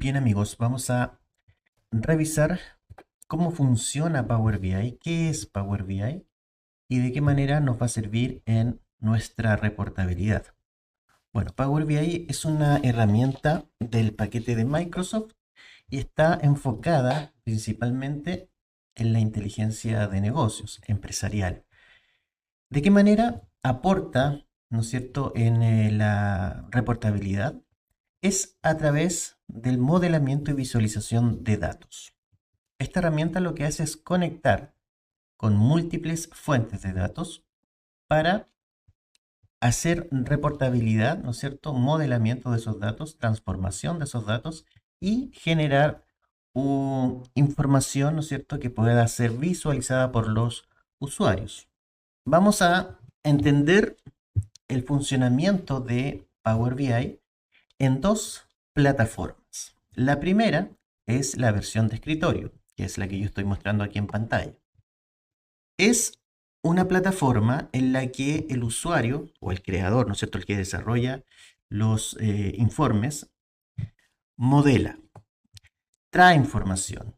Bien amigos, vamos a revisar cómo funciona Power BI, qué es Power BI y de qué manera nos va a servir en nuestra reportabilidad. Bueno, Power BI es una herramienta del paquete de Microsoft y está enfocada principalmente en la inteligencia de negocios, empresarial. ¿De qué manera aporta, no es cierto, en la reportabilidad? Es a través del modelamiento y visualización de datos. Esta herramienta lo que hace es conectar con múltiples fuentes de datos para hacer reportabilidad, ¿no es cierto? Modelamiento de esos datos, transformación de esos datos y generar información, ¿no es cierto?, que pueda ser visualizada por los usuarios. Vamos a entender el funcionamiento de Power BI en dos plataformas. La primera es la versión de escritorio, que es la que yo estoy mostrando aquí en pantalla. Es una plataforma en la que el usuario o el creador, ¿no es cierto?, el que desarrolla los informes, modela, trae información,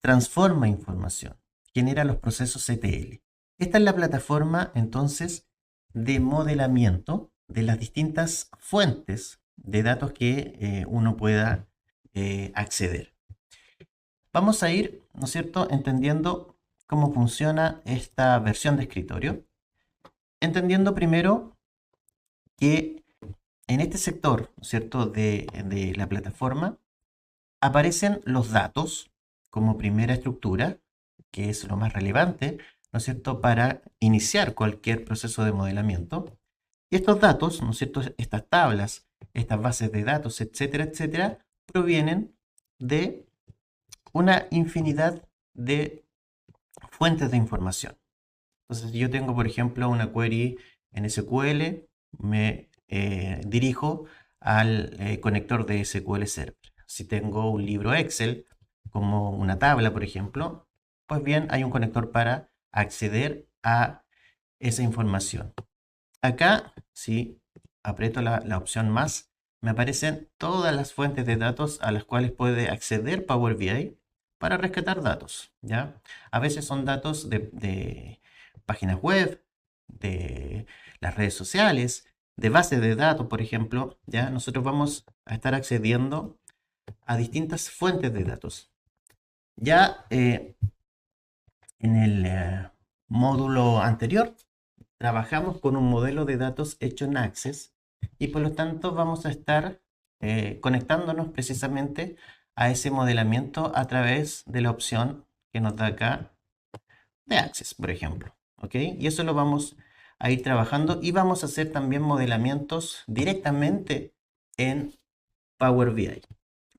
transforma información, genera los procesos ETL. Esta es la plataforma entonces de modelamiento de las distintas fuentes de datos que uno pueda acceder. Vamos a ir, ¿no es cierto?, entendiendo cómo funciona esta versión de escritorio, entendiendo primero que en este sector, ¿no es cierto?, de la plataforma, aparecen los datos como primera estructura, que es lo más relevante, ¿no es cierto?, para iniciar cualquier proceso de modelamiento. Y estos datos, ¿no es cierto?, estas tablas, estas bases de datos, etcétera, etcétera, provienen de una infinidad de fuentes de información. Entonces, yo tengo, por ejemplo, una query en SQL, me dirijo al conector de SQL Server. Si tengo un libro Excel, como una tabla, por ejemplo, pues bien, hay un conector para acceder a esa información. Acá, si aprieto la opción más, me aparecen todas las fuentes de datos a las cuales puede acceder Power BI para rescatar datos, ¿ya? A veces son datos de páginas web, de las redes sociales, de bases de datos, por ejemplo, ¿ya? Nosotros vamos a estar accediendo a distintas fuentes de datos. Ya en el módulo anterior trabajamos con un modelo de datos hecho en Access y por lo tanto vamos a estar conectándonos precisamente a ese modelamiento a través de la opción que nos da acá de Access, por ejemplo. ¿Ok? Y eso lo vamos a ir trabajando y vamos a hacer también modelamientos directamente en Power BI.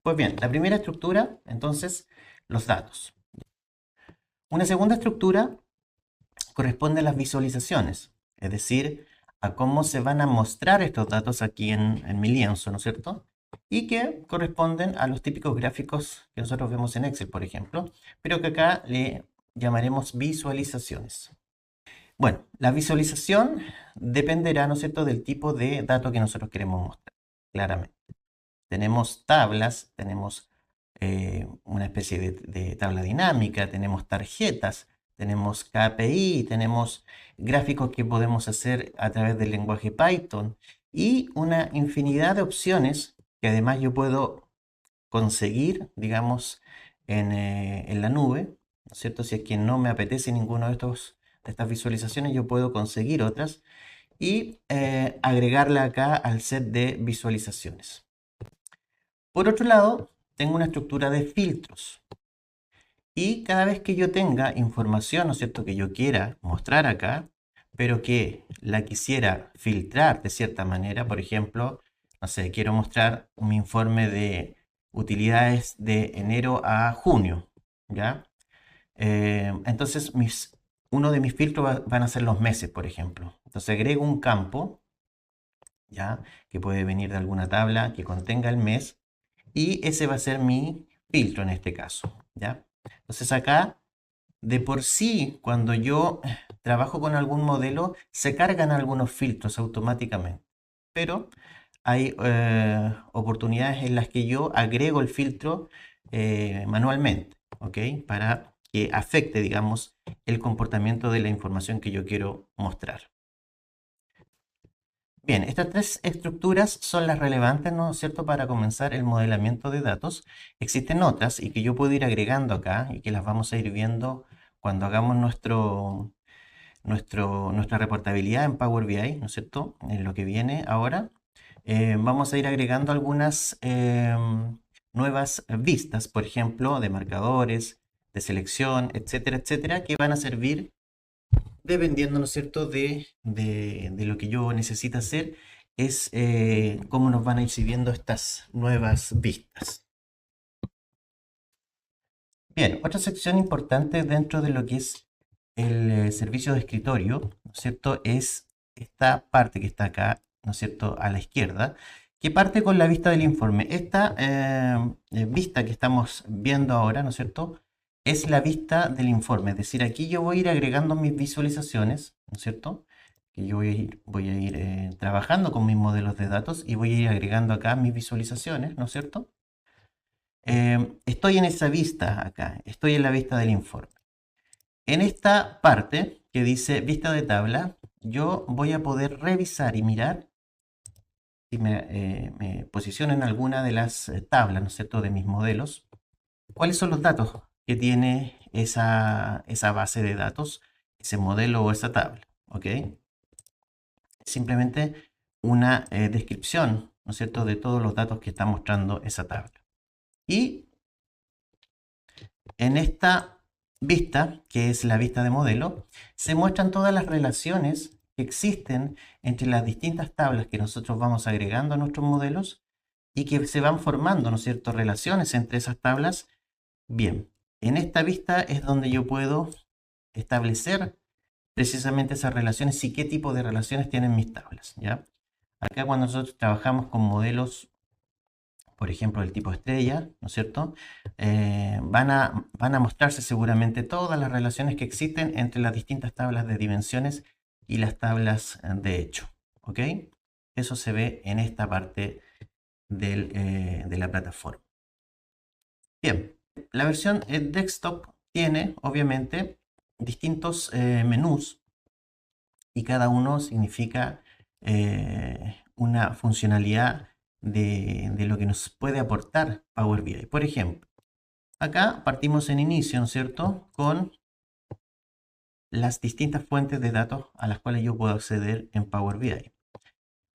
Pues bien, la primera estructura, entonces, los datos. Una segunda estructura corresponde a las visualizaciones, es decir, a cómo se van a mostrar estos datos aquí en mi lienzo, ¿no es cierto? Y que corresponden a los típicos gráficos que nosotros vemos en Excel, por ejemplo, pero que acá le llamaremos visualizaciones. Bueno, la visualización dependerá, ¿no es cierto?, del tipo de dato que nosotros queremos mostrar, claramente. Tenemos tablas, tenemos una especie de tabla dinámica, tenemos tarjetas, tenemos KPI, tenemos gráficos que podemos hacer a través del lenguaje Python y una infinidad de opciones que además yo puedo conseguir, digamos, en la nube, ¿no es cierto? Si es que no me apetece ninguno de estas visualizaciones, yo puedo conseguir otras y agregarla acá al set de visualizaciones. Por otro lado, tengo una estructura de filtros. Y cada vez que yo tenga información, ¿no es cierto?, que yo quiera mostrar acá, pero que la quisiera filtrar de cierta manera, por ejemplo, no sé, quiero mostrar un informe de utilidades de enero a junio, ¿ya? Entonces, uno de mis filtros van a ser los meses, por ejemplo. Entonces agrego un campo, ¿ya?, que puede venir de alguna tabla que contenga el mes, y ese va a ser mi filtro en este caso, ¿ya? Entonces acá, de por sí, cuando yo trabajo con algún modelo, se cargan algunos filtros automáticamente. Pero hay oportunidades en las que yo agrego el filtro manualmente, ¿ok? Para que afecte, digamos, el comportamiento de la información que yo quiero mostrar. Bien, estas tres estructuras son las relevantes, ¿no es cierto?, para comenzar el modelamiento de datos. Existen otras y que yo puedo ir agregando acá y que las vamos a ir viendo cuando hagamos nuestra reportabilidad en Power BI, ¿no es cierto?, en lo que viene ahora. Vamos a ir agregando algunas nuevas vistas, por ejemplo, de marcadores, de selección, etcétera, etcétera, que van a servir dependiendo, ¿no es cierto?, de lo que yo necesite hacer, es cómo nos van a ir sirviendo estas nuevas vistas. Bien, otra sección importante dentro de lo que es el servicio de escritorio, ¿no es cierto?, es esta parte que está acá, ¿no es cierto?, a la izquierda, que parte con la vista del informe. Esta vista que estamos viendo ahora, ¿no es cierto?, es la vista del informe. Es decir, aquí yo voy a ir agregando mis visualizaciones, ¿no es cierto?, que yo voy a ir trabajando con mis modelos de datos y voy a ir agregando acá mis visualizaciones, ¿no es cierto? Estoy en esa vista acá, estoy en la vista del informe. En esta parte que dice vista de tabla, yo voy a poder revisar y mirar si me posiciono en alguna de las tablas, ¿no es cierto?, de mis modelos. ¿Cuáles son los datos que tiene esa base de datos, ese modelo o esa tabla? ¿Ok? Simplemente una descripción, ¿no es cierto?, de todos los datos que está mostrando esa tabla. Y en esta vista, que es la vista de modelo, se muestran todas las relaciones que existen entre las distintas tablas que nosotros vamos agregando a nuestros modelos y que se van formando, ¿no es cierto?, relaciones entre esas tablas. Bien, en esta vista es donde yo puedo establecer precisamente esas relaciones y qué tipo de relaciones tienen mis tablas, ¿ya? Acá cuando nosotros trabajamos con modelos, por ejemplo, del tipo estrella, ¿no es cierto?, van a mostrarse seguramente todas las relaciones que existen entre las distintas tablas de dimensiones y las tablas de hecho, ¿ok? Eso se ve en esta parte de la plataforma. Bien, la versión desktop tiene, obviamente, distintos menús y cada uno significa una funcionalidad de lo que nos puede aportar Power BI. Por ejemplo, acá partimos en inicio, ¿no es cierto?, con las distintas fuentes de datos a las cuales yo puedo acceder en Power BI.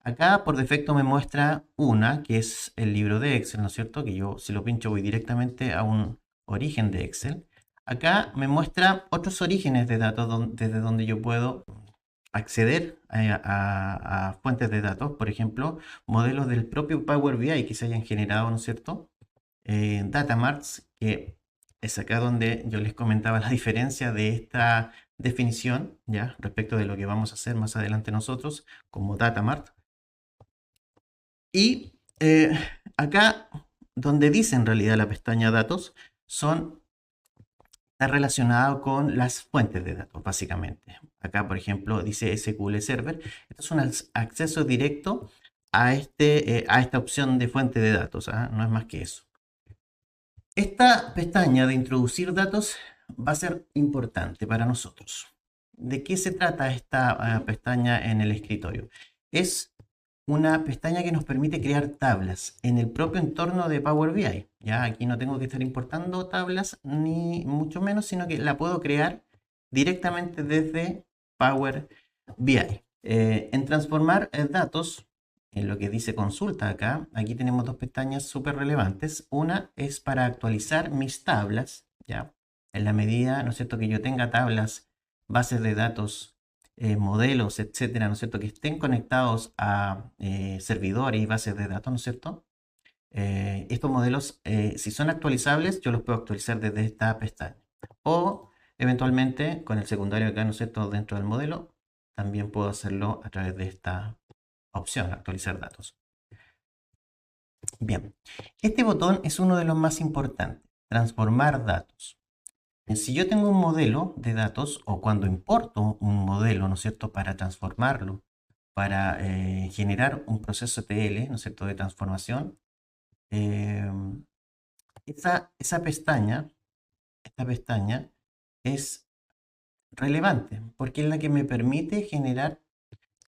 Acá por defecto me muestra una, que es el libro de Excel, ¿no es cierto?, que yo si lo pincho voy directamente a un origen de Excel. Acá me muestra otros orígenes de datos desde donde yo puedo acceder a fuentes de datos, por ejemplo, modelos del propio Power BI que se hayan generado, ¿no es cierto? Datamarts, que es acá donde yo les comentaba la diferencia de esta definición, ¿ya?, respecto de lo que vamos a hacer más adelante nosotros como Datamart. Y acá donde dice en realidad la pestaña datos, está relacionado con las fuentes de datos, básicamente. Acá, por ejemplo, dice SQL Server. Esto es un acceso directo a esta opción de fuente de datos, ¿ah? No es más que eso. Esta pestaña de introducir datos va a ser importante para nosotros. ¿De qué se trata esta pestaña en el escritorio? Es una pestaña que nos permite crear tablas en el propio entorno de Power BI. Ya aquí no tengo que estar importando tablas ni mucho menos, sino que la puedo crear directamente desde Power BI. En transformar datos, en lo que dice consulta acá, aquí tenemos dos pestañas súper relevantes. Una es para actualizar mis tablas, ¿ya? En la medida, ¿no es cierto?, que yo tenga tablas, bases de datos, modelos, etcétera, ¿no es cierto?, que estén conectados a servidores y bases de datos, ¿no es cierto? Estos modelos, si son actualizables, yo los puedo actualizar desde esta pestaña. O eventualmente, con el secundario acá, ¿no es cierto?, dentro del modelo, también puedo hacerlo a través de esta opción, actualizar datos. Bien, este botón es uno de los más importantes, transformar datos. Si yo tengo un modelo de datos o cuando importo un modelo, ¿no es cierto?, para transformarlo, para generar un proceso TL, ¿no es cierto?, de transformación, eh, esa pestaña, esta pestaña es relevante porque es la que me permite generar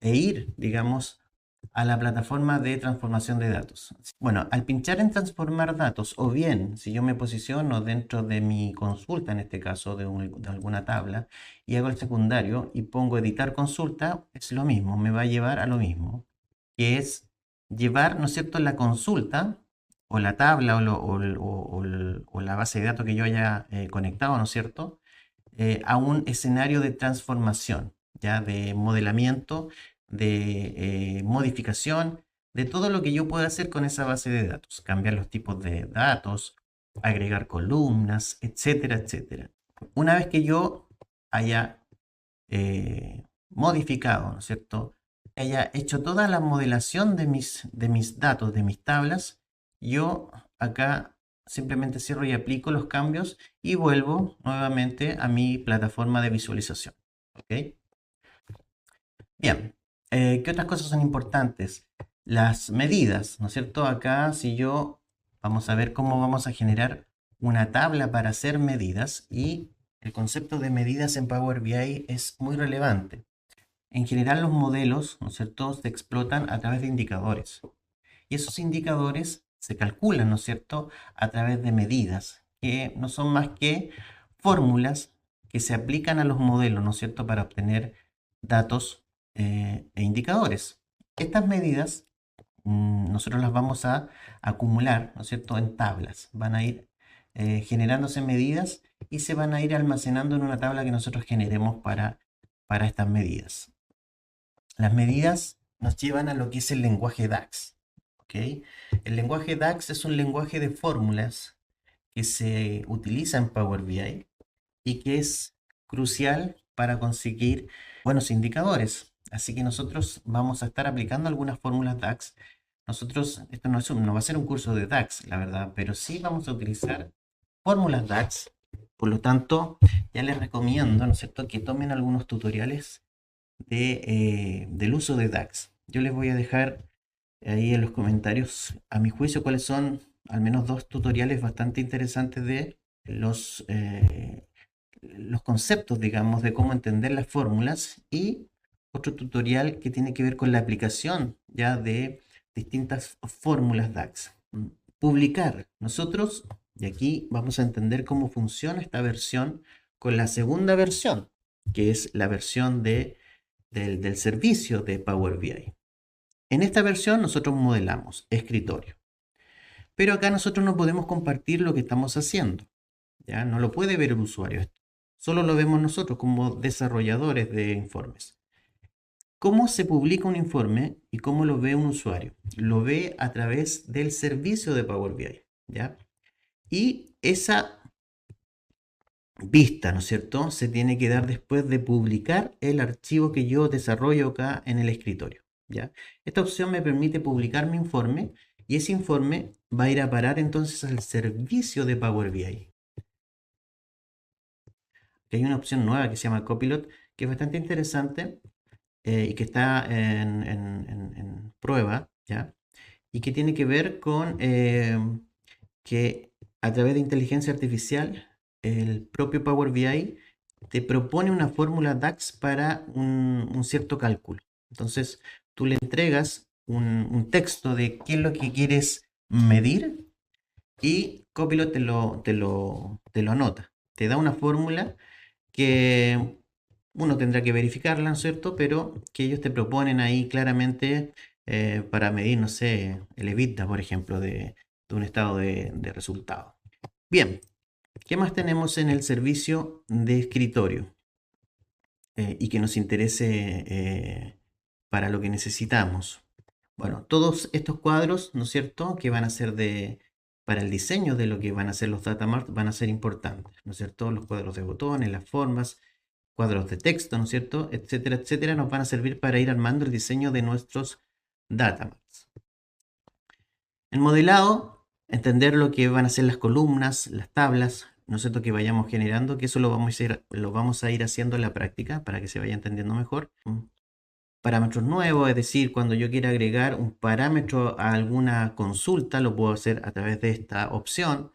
e ir, digamos, a la plataforma de transformación de datos. Bueno, al pinchar en transformar datos, o bien si yo me posiciono dentro de mi consulta, en este caso de alguna tabla, y hago el secundario y pongo editar consulta, es lo mismo, me va a llevar a lo mismo, que es llevar, ¿no es cierto?, la consulta o la tabla o la base de datos que yo haya conectado, ¿no es cierto?, a un escenario de transformación, ya de modelamiento, de modificación, de todo lo que yo pueda hacer con esa base de datos, cambiar los tipos de datos, agregar columnas, etcétera, etcétera. Una vez que yo haya modificado, ¿no es cierto?, haya hecho toda la modelación de mis datos, de mis tablas, yo acá simplemente cierro y aplico los cambios y vuelvo nuevamente a mi plataforma de visualización. ¿Ok? Bien, ¿qué otras cosas son importantes? Las medidas, ¿no es cierto? Acá si yo, vamos a ver cómo vamos a generar una tabla para hacer medidas y el concepto de medidas en Power BI es muy relevante. En general los modelos, ¿no es cierto?, se explotan a través de indicadores. Y esos indicadores se calculan, ¿no es cierto?, a través de medidas, que no son más que fórmulas que se aplican a los modelos, ¿no es cierto?, para obtener datos e indicadores. Estas medidas nosotros las vamos a acumular, ¿no es cierto?, en tablas. Van a ir generándose medidas y se van a ir almacenando en una tabla que nosotros generemos para estas medidas. Las medidas nos llevan a lo que es el lenguaje DAX. ¿Ok? El lenguaje DAX es un lenguaje de fórmulas que se utiliza en Power BI y que es crucial para conseguir buenos indicadores. Así que nosotros vamos a estar aplicando algunas fórmulas DAX. Nosotros, esto no va a ser un curso de DAX, la verdad, pero sí vamos a utilizar fórmulas DAX. Por lo tanto, ya les recomiendo, ¿no es cierto?, que tomen algunos tutoriales del uso de DAX. Yo les voy a dejar ahí en los comentarios, a mi juicio, cuáles son al menos dos tutoriales bastante interesantes de los conceptos, digamos, de cómo entender las fórmulas y otro tutorial que tiene que ver con la aplicación ya de distintas fórmulas DAX. Publicar. Nosotros, y aquí vamos a entender cómo funciona esta versión con la segunda versión, que es la versión del servicio de Power BI. En esta versión nosotros modelamos escritorio. Pero acá nosotros no podemos compartir lo que estamos haciendo. ¿Ya? No lo puede ver el usuario esto. Solo lo vemos nosotros como desarrolladores de informes. ¿Cómo se publica un informe y cómo lo ve un usuario? Lo ve a través del servicio de Power BI. ¿Ya? Y esa vista, ¿no es cierto?, se tiene que dar después de publicar el archivo que yo desarrollo acá en el escritorio. ¿Ya? Esta opción me permite publicar mi informe y ese informe va a ir a parar entonces al servicio de Power BI. Hay una opción nueva que se llama Copilot, que es bastante interesante y que está en prueba, ¿ya? Y que tiene que ver con que a través de inteligencia artificial, el propio Power BI te propone una fórmula DAX para un cierto cálculo. Entonces, tú le entregas un texto de qué es lo que quieres medir y Copilot te lo anota. Te da una fórmula que uno tendrá que verificarla, ¿no es cierto? Pero que ellos te proponen ahí claramente para medir, no sé, el EBITDA, por ejemplo, de un estado de resultado. Bien, ¿qué más tenemos en el servicio de escritorio? Y que nos interese para lo que necesitamos. Bueno, todos estos cuadros, ¿no es cierto?, que van a ser para el diseño de lo que van a ser los data marts, van a ser importantes, ¿no es cierto? Los cuadros de botones, las formas, cuadros de texto, ¿no es cierto?, etcétera, etcétera, nos van a servir para ir armando el diseño de nuestros data marts. El modelado, entender lo que van a ser las columnas, las tablas, ¿no es cierto?, que vayamos generando, que eso lo vamos a ir haciendo en la práctica para que se vaya entendiendo mejor. parámetros nuevos, es decir, cuando yo quiera agregar un parámetro a alguna consulta, lo puedo hacer a través de esta opción.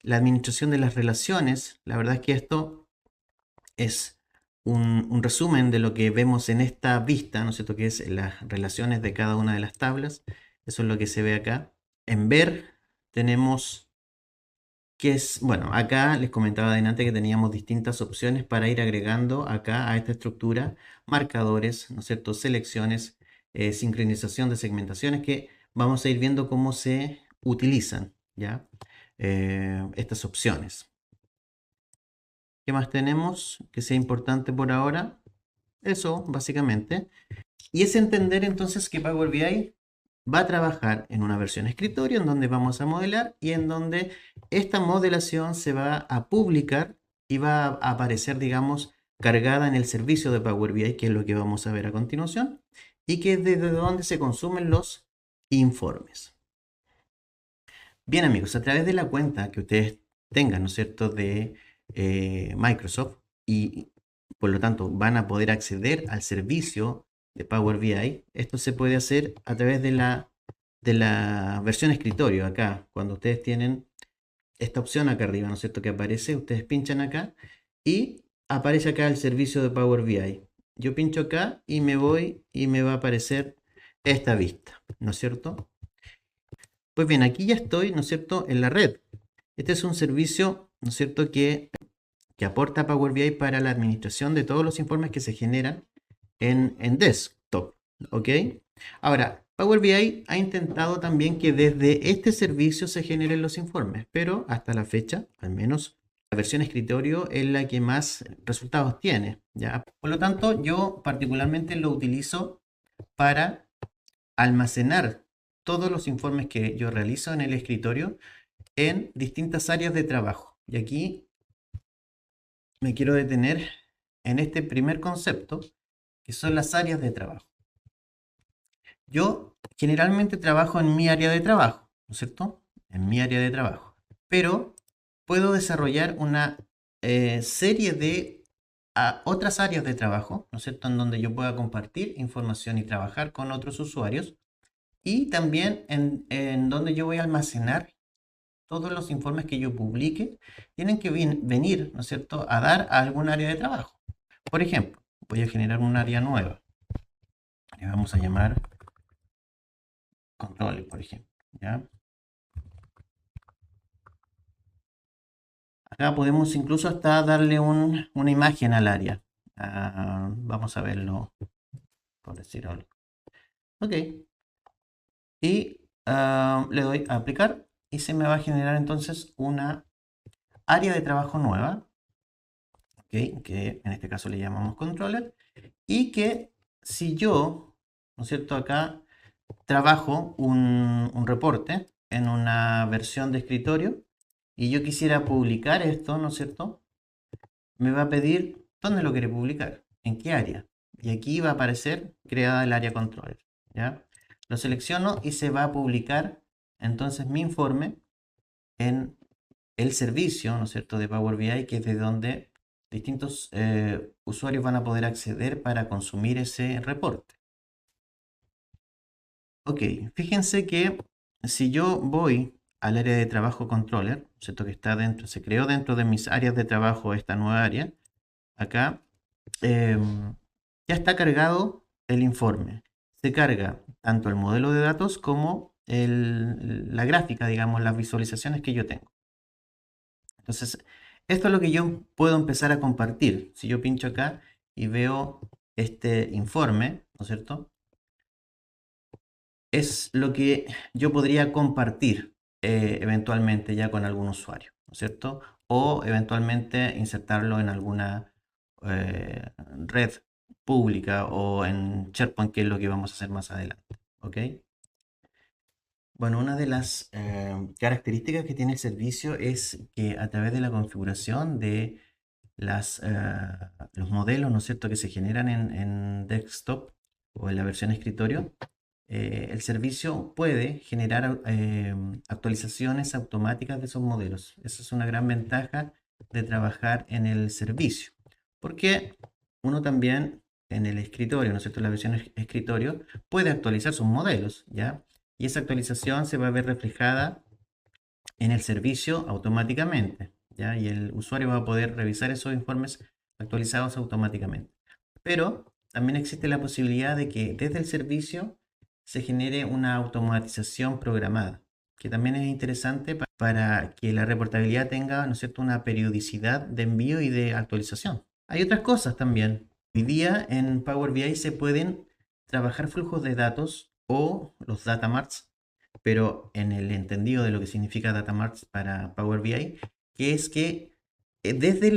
La administración de las relaciones, la verdad es que esto es un resumen de lo que vemos en esta vista, ¿no es cierto? Que es las relaciones de cada una de las tablas. Eso es lo que se ve acá. En ver tenemos que es, bueno, acá les comentaba adelante que teníamos distintas opciones para ir agregando acá a esta estructura marcadores, ¿no es cierto? Selecciones, sincronización de segmentaciones que vamos a ir viendo cómo se utilizan, ¿ya? Estas opciones. ¿Qué más tenemos que sea importante por ahora? Eso, básicamente. Y es entender entonces que Power BI va a trabajar en una versión escritorio en donde vamos a modelar y en donde esta modelación se va a publicar y va a aparecer, digamos, cargada en el servicio de Power BI, que es lo que vamos a ver a continuación, y que es desde donde se consumen los informes. Bien, amigos, a través de la cuenta que ustedes tengan, ¿no es cierto?, de Microsoft, y por lo tanto van a poder acceder al servicio de Power BI. Esto se puede hacer a través de la versión escritorio. Acá, cuando ustedes tienen esta opción acá arriba, ¿no es cierto?, que aparece, ustedes pinchan acá y aparece acá el servicio de Power BI. Yo pincho acá y me voy y me va a aparecer esta vista, ¿no es cierto? Pues bien, aquí ya estoy, ¿no es cierto?, en la red. Este es un servicio, ¿no es cierto?, que aporta Power BI para la administración de todos los informes que se generan en desktop, ¿ok? Ahora, Power BI ha intentado también que desde este servicio se generen los informes, pero hasta la fecha, al menos la versión escritorio es la que más resultados tiene, ¿ya? Por lo tanto, yo particularmente lo utilizo para almacenar todos los informes que yo realizo en el escritorio en distintas áreas de trabajo. Y aquí me quiero detener en este primer concepto, que son las áreas de trabajo. Yo generalmente trabajo en mi área de trabajo, ¿no es cierto? En mi área de trabajo. Pero puedo desarrollar una serie de otras áreas de trabajo, ¿no es cierto? En donde yo pueda compartir información y trabajar con otros usuarios. Y también en donde yo voy a almacenar todos los informes que yo publique, tienen que venir, ¿no es cierto?, a dar a algún área de trabajo. Por ejemplo, voy a generar un área nueva. Le vamos a llamar controles, por ejemplo. ¿Ya? Acá podemos incluso hasta darle una imagen al área. Vamos a verlo, por decir algo. Ok. Y le doy a aplicar y se me va a generar entonces una área de trabajo nueva. Okay, que en este caso le llamamos controller. Y que si yo, ¿no es cierto?, acá trabajo un reporte en una versión de escritorio y yo quisiera publicar esto, ¿no es cierto?, me va a pedir dónde lo quiere publicar, en qué área. Y aquí va a aparecer creada el área controller. ¿Ya? Lo selecciono y se va a publicar entonces mi informe en el servicio, ¿no es cierto?, de Power BI, que es de donde distintos usuarios van a poder acceder para consumir ese reporte. Ok, fíjense que si yo voy al área de trabajo controller, ¿cierto?, que está dentro, se creó dentro de mis áreas de trabajo esta nueva área, acá ya está cargado el informe. Se carga tanto el modelo de datos como la gráfica, digamos, las visualizaciones que yo tengo. Entonces, esto es lo que yo puedo empezar a compartir. Si yo pincho acá y veo este informe, ¿no es cierto?, es lo que yo podría compartir eventualmente ya con algún usuario, ¿no es cierto? O eventualmente insertarlo en alguna red pública o en SharePoint, que es lo que vamos a hacer más adelante. ¿Ok? Bueno, una de las características que tiene el servicio es que a través de la configuración de los modelos, ¿no es cierto?, que se generan en desktop o en la versión escritorio, el servicio puede generar actualizaciones automáticas de esos modelos. Esa es una gran ventaja de trabajar en el servicio, porque uno también en el escritorio, ¿no es cierto? La versión escritorio puede actualizar sus modelos, ¿ya? Y esa actualización se va a ver reflejada en el servicio automáticamente, ¿ya? Y el usuario va a poder revisar esos informes actualizados automáticamente. Pero también existe la posibilidad de que desde el servicio se genere una automatización programada, que también es interesante para que la reportabilidad tenga, ¿no es cierto?, una periodicidad de envío y de actualización. Hay otras cosas también. Hoy día en Power BI se pueden trabajar flujos de datos o los data marts, pero en el entendido de lo que significa data marts para Power BI, que es que desde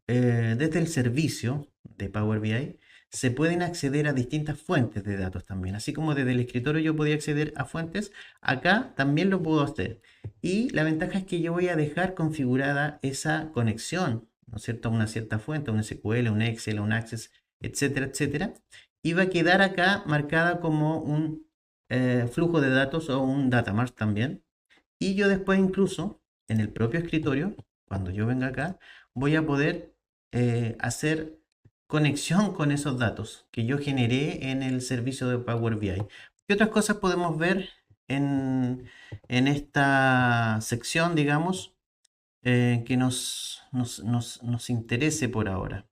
desde el servicio de Power BI se pueden acceder a distintas fuentes de datos también. Así como desde el escritorio yo podía acceder a fuentes, acá también lo puedo hacer. Y la ventaja es que yo voy a dejar configurada esa conexión, ¿no es cierto?, a una cierta fuente, un SQL, un Excel, un Access, etcétera, etcétera. Y va a quedar acá marcada como un flujo de datos o un data mart también. Y yo después incluso en el propio escritorio, cuando yo venga acá, voy a poder hacer conexión con esos datos que yo generé en el servicio de Power BI. ¿Qué otras cosas podemos ver en esta sección, digamos, que nos interese por ahora?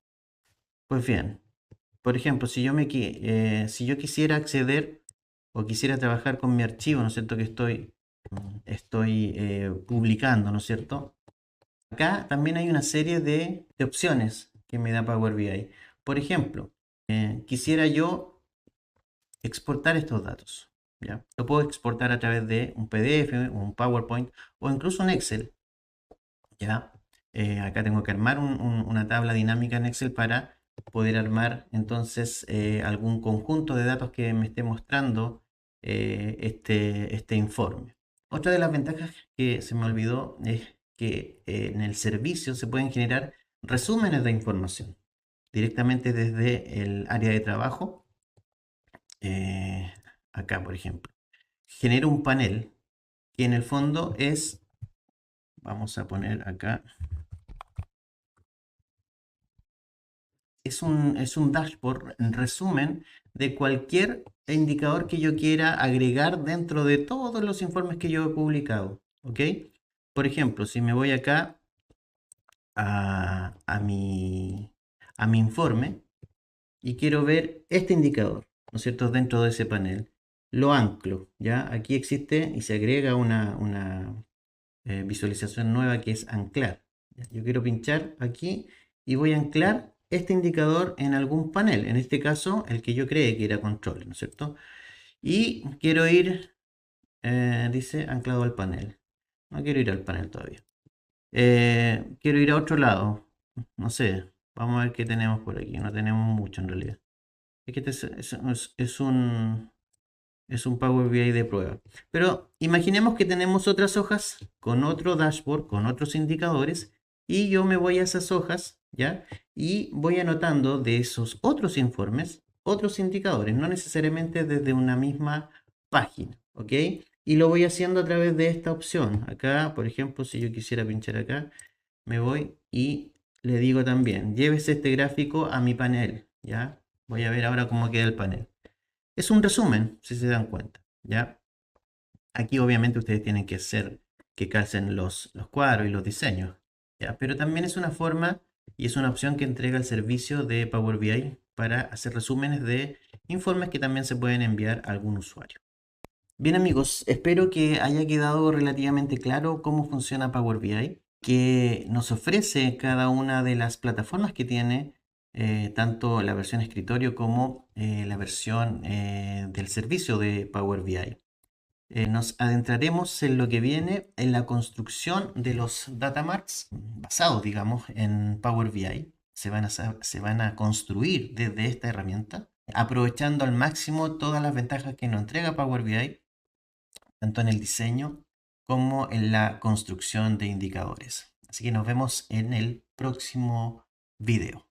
Pues bien, por ejemplo, si yo quisiera acceder o quisiera trabajar con mi archivo, ¿no es cierto? Que estoy publicando, ¿no es cierto? Acá también hay una serie de opciones que me da Power BI. Por ejemplo, quisiera yo exportar estos datos, ¿ya? Lo puedo exportar a través de un PDF, un PowerPoint o incluso un Excel, ¿ya? Acá tengo que armar una tabla dinámica en Excel para poder armar entonces algún conjunto de datos que me esté mostrando este informe. Otra de las ventajas que se me olvidó es que en el servicio se pueden generar resúmenes de información directamente desde el área de trabajo. Eh, Acá, por ejemplo, genero un panel que en el fondo vamos a poner acá, es un dashboard en resumen de cualquier indicador que yo quiera agregar dentro de todos los informes que yo he publicado. ¿Ok? Por ejemplo, si me voy acá a mi informe y quiero ver este indicador, ¿no es cierto?, dentro de ese panel, lo anclo. ¿Ya? Aquí existe y se agrega una visualización nueva que es anclar. Yo quiero pinchar aquí y voy a anclar este indicador en algún panel, en este caso el que yo creé que era control, ¿no es cierto? Y quiero ir, dice anclado al panel. No quiero ir al panel todavía. Quiero ir a otro lado. No sé, vamos a ver qué tenemos por aquí. No tenemos mucho en realidad. Es que este es un Power BI de prueba. Pero imaginemos que tenemos otras hojas con otro dashboard, con otros indicadores, y yo me voy a esas hojas, ¿ya? Y voy anotando de esos otros informes, otros indicadores, no necesariamente desde una misma página, ¿ok? Y lo voy haciendo a través de esta opción. Acá, por ejemplo, si yo quisiera pinchar acá, me voy y le digo también, llévese este gráfico a mi panel, ¿ya? Voy a ver ahora cómo queda el panel. Es un resumen, si se dan cuenta, ¿ya? Aquí obviamente ustedes tienen que hacer que calcen los cuadros y los diseños, ¿ya? Pero también es una forma y es una opción que entrega el servicio de Power BI para hacer resúmenes de informes que también se pueden enviar a algún usuario. Bien amigos, espero que haya quedado relativamente claro cómo funciona Power BI, que nos ofrece cada una de las plataformas que tiene, tanto la versión escritorio como la versión del servicio de Power BI. Nos adentraremos en lo que viene en la construcción de los data marts basados, digamos, en Power BI. Se van a construir desde esta herramienta, aprovechando al máximo todas las ventajas que nos entrega Power BI, tanto en el diseño como en la construcción de indicadores. Así que nos vemos en el próximo video.